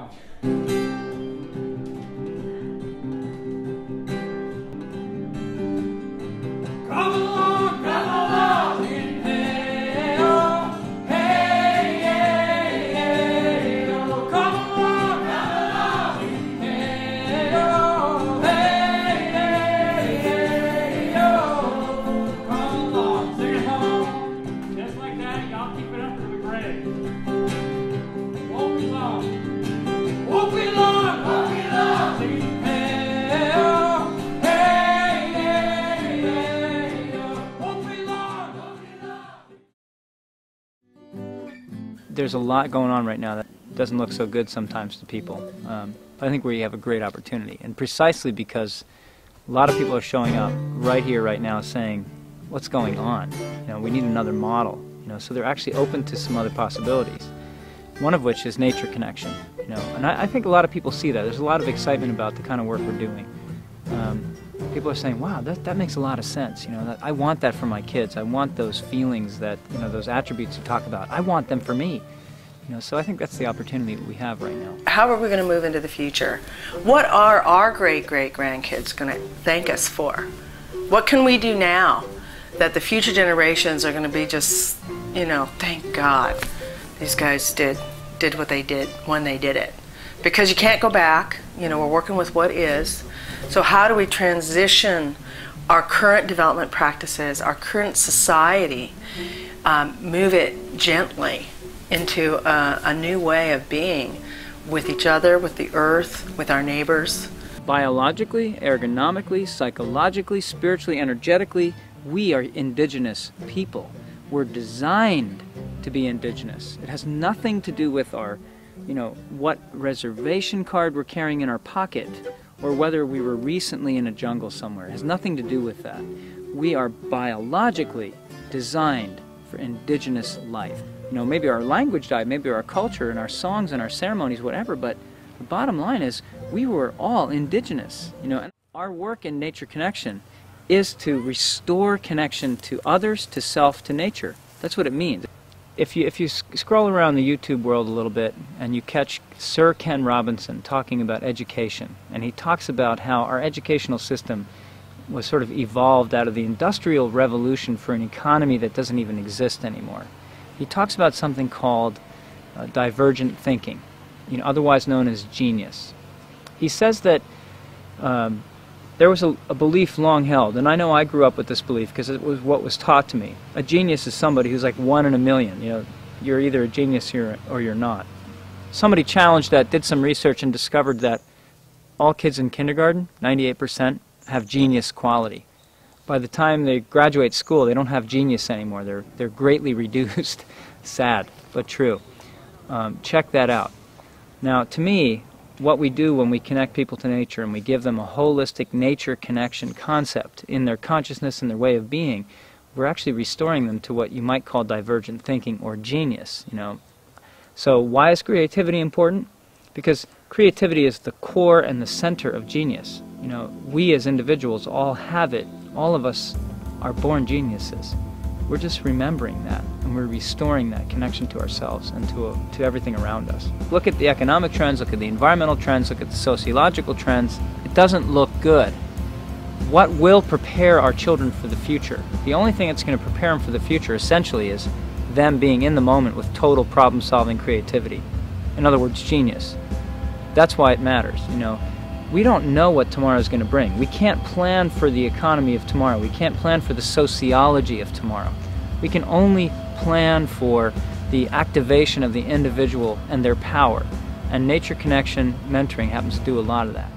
along. Come along, come along, hey, oh, hey, hey, hey, oh, come along, hey, oh, hey, hey, hey, oh, come along, sing it home, just like that, y'all keep it up to the grave. Won't be long, won't be long, won't be long, sing it, hey, oh, hey, hey, hey, oh, won't be long, won't be long. There's a lot going on right now that doesn't look so good sometimes to people. But I think we have a great opportunity, and precisely because a lot of people are showing up right here, right now, saying, "What's going on? You know, we need another model." You know, so they're actually open to some other possibilities. One of which is nature connection. You know, and I think a lot of people see that. There's a lot of excitement about the kind of work we're doing. People are saying, "Wow, that makes a lot of sense." You know, I want that for my kids. I want those feelings, that, you know, those attributes you talk about. I want them for me. You know, so I think that's the opportunity that we have right now. How are we going to move into the future? What are our great-great-grandkids going to thank us for? What can we do now that the future generations are going to be just, you know, thank God these guys did what they did when they did it? Because you can't go back. You know, we're working with what is. So how do we transition our current development practices, our current society, move it gently into a new way of being with each other, with the earth, with our neighbors? Biologically, ergonomically, psychologically, spiritually, energetically, we are indigenous people. We're designed to be indigenous. It has nothing to do with our, you know, what reservation card we're carrying in our pocket, or whether we were recently in a jungle somewhere. It has nothing to do with that. We are biologically designed for indigenous life. You know, maybe our language died, maybe our culture and our songs and our ceremonies, whatever, but the bottom line is we were all indigenous. You know, and our work in nature connection is to restore connection to others, to self, to nature. That's what it means. If you scroll around the YouTube world a little bit and you catch Sir Ken Robinson talking about education, and he talks about how our educational system was sort of evolved out of the Industrial Revolution for an economy that doesn't even exist anymore. He talks about something called divergent thinking, you know, otherwise known as genius. He says that there was a belief long held, and I know I grew up with this belief because it was what was taught to me. A genius is somebody who's like 1 in a million. You know, you're either a genius or you're not. Somebody challenged that, did some research, and discovered that all kids in kindergarten, 98%, have genius quality. By the time they graduate school, they don't have genius anymore. They're greatly reduced. Sad, but true. Check that out. Now, to me, what we do when we connect people to nature and we give them a holistic nature connection concept in their consciousness and their way of being, we're actually restoring them to what you might call divergent thinking or genius, you know. So why is creativity important? Because creativity is the core and the center of genius. You know, we as individuals all have it. All of us are born geniuses. We're just remembering that, and we're restoring that connection to ourselves and to everything around us. Look at the economic trends, look at the environmental trends, look at the sociological trends. It doesn't look good. What will prepare our children for the future? The only thing that's going to prepare them for the future, essentially, is them being in the moment with total problem-solving creativity. In other words, genius. That's why it matters, you know. We don't know what tomorrow is going to bring. We can't plan for the economy of tomorrow. We can't plan for the sociology of tomorrow. We can only plan for the activation of the individual and their power. And nature connection mentoring happens to do a lot of that.